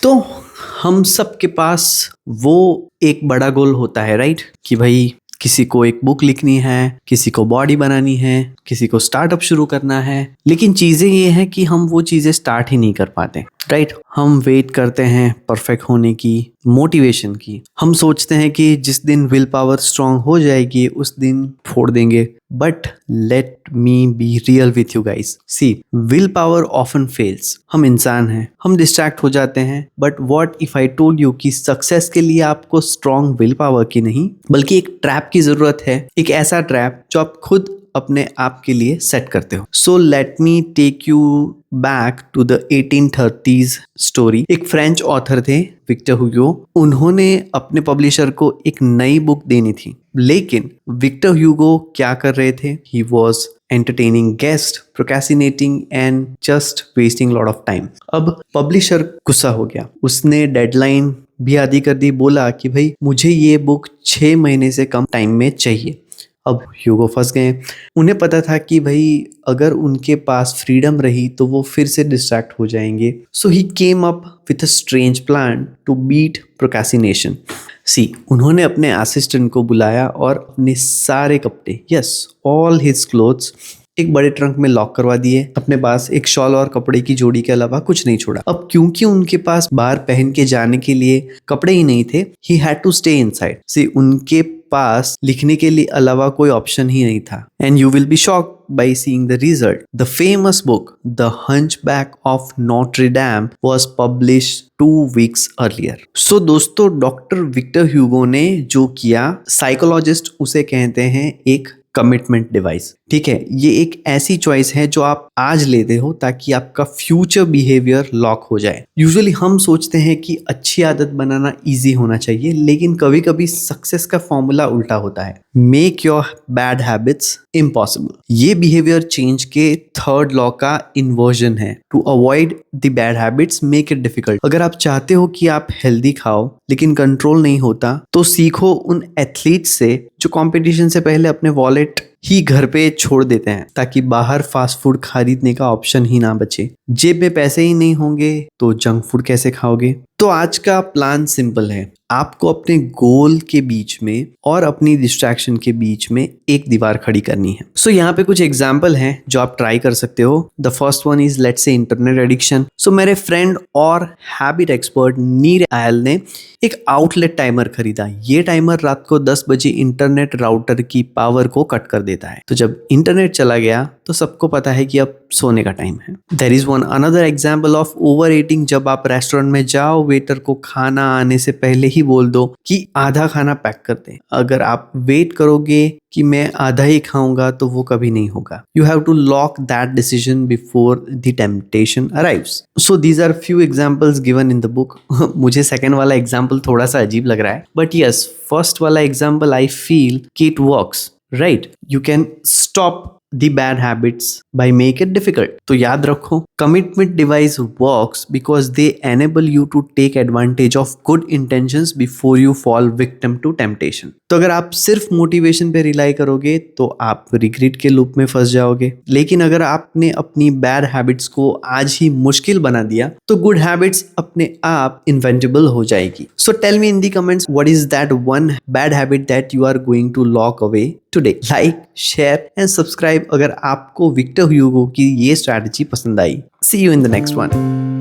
तो हम सब के पास वो एक बड़ा गोल होता है, राइट? कि भाई किसी को एक बुक लिखनी है, किसी को बॉडी बनानी है, किसी को स्टार्टअप शुरू करना है। लेकिन चीजें ये हैं कि हम वो चीजें स्टार्ट ही नहीं कर पाते, राइट? हम वेट करते हैं परफेक्ट होने की, मोटिवेशन की। हम सोचते हैं कि जिस दिन विल पावर स्ट्रांग हो जाएगी उस दिन फोड़ देंगे। But let me be real with you guys. See, willpower often fails. हम इंसान हैं, हम डिस्ट्रैक्ट हो जाते हैं। But what if I told you कि सक्सेस के लिए आपको स्ट्रांग विल पावर की नहीं बल्कि एक ट्रैप की जरूरत है। एक ऐसा ट्रैप जो आप खुद अपने आप के लिए सेट करते हो। So let me take you back to the 1830s story. एक फ्रेंच ऑथर थे, विक्टर ह्यूगो। उन्होंने अपने पब्लिशर को एक नई बुक देनी थी, लेकिन विक्टर ह्यूगो क्या कर रहे थे? He was entertaining guest, procrastinating and just wasting lot of time. अब पब्लिशर गुस्सा हो गया, उसने डेडलाइन भी आधी कर दी। बोला कि भाई मुझे ये बुक 6 महीने से कम टाइम में चाहिए। अब ह्यूगो फंस गए। उन्हें पता था कि भाई अगर उनके पास फ्रीडम रही तो वो फिर से डिस्ट्रैक्ट हो जाएंगे। So he came up with a strange plan to beat procrastination. See, उन्होंने अपने असिस्टेंट को बुलाया और अपने सारे कपड़े, यस, ऑल हिज क्लोथ्स एक बड़े ट्रंक में लॉक करवा दिए। अपने पास एक शॉल और कपड़े की जोड़ी के अलावा कुछ नहीं छोड़ा। अब क्योंकि उनके पास बाहर पहन के जाने के लिए कपड़े ही नहीं थे, he had to stay inside. See, उनके पास लिखने के लिए अलावा कोई ऑप्शन ही नहीं था। And you will be shocked by seeing the result. The famous book, The Hunchback of Notre Dame, was published 2 weeks earlier. So दोस्तों, डॉक्टर विक्टर ह्यूगो ने जो किया, साइकोलॉजिस्ट उसे कहते हैं एक कमिटमेंट डिवाइस। ठीक है, ये एक ऐसी चॉइस है जो आप आज लेते हो ताकि आपका फ्यूचर बिहेवियर लॉक हो जाए। यूजुअली हम सोचते हैं कि अच्छी आदत बनाना इजी होना चाहिए, लेकिन कभी कभी सक्सेस का फॉर्मूला उल्टा होता है। Make your bad habits impossible. ये बिहेवियर चेंज के थर्ड लॉ का इन्वर्जन है। To avoid the bad habits make it difficult. अगर आप चाहते हो कि आप हेल्दी खाओ लेकिन कंट्रोल नहीं होता, तो सीखो उन एथलीट से जो कंपटीशन से पहले अपने वॉलेट ही घर पे छोड़ देते हैं ताकि बाहर फास्ट फूड खरीदने का ऑप्शन ही ना बचे। जेब में पैसे ही नहीं होंगे तो जंक फूड कैसे खाओगे? तो आज का प्लान सिंपल है। आपको अपने गोल के बीच में और अपनी डिस्ट्रैक्शन के बीच में एक दीवार खड़ी करनी है। सो यहाँ पे कुछ एग्जाम्पल हैं जो आप ट्राई कर सकते हो। The first one is let's say internet addiction. So मेरे फ्रेंड और हैबिट एक्सपर्ट नीर आयल ने एक आउटलेट टाइमर खरीदा। ये टाइमर रात को 10 बजे इंटरनेट राउटर की पावर को कट कर देता है। तो जब इंटरनेट चला गया तो सबको पता है कि अब सोने का टाइम है। There is one another example of overeating. जब आप रेस्टोरेंट में जाओ, वेटर को खाना आने से पहले ही बोल दो कि आधा खाना पैक कर दे। अगर आप वेट करोगे कि मैं आधा ही खाऊंगा तो वो कभी नहीं होगा। You have to lock that decision before the temptation arrives. So these are few examples given in the book. मुझे सेकंड वाला एग्जाम्पल थोड़ा सा अजीब लग रहा है, बट यस, फर्स्ट वाला एग्जाम्पल आई फील कि it works, right? You can stop the bad habits by make it difficult. तो याद रखो, commitment device works because they enable you to take advantage of good intentions before you fall victim to temptation. तो अगर आप सिर्फ motivation पे rely करोगे तो आप रिग्रेट के लूप में फंस जाओगे। लेकिन अगर आपने अपनी बैड हैबिट्स को आज ही मुश्किल बना दिया तो गुड हैबिट्स अपने आप इन्वेंटेबल हो जाएगी। So tell me in the comments, what is that one bad habit that you are going to lock away today? Like, share and subscribe अगर आपको विक्टर ह्यूगो की ये स्ट्रैटेजी पसंद आई। See you in the next one.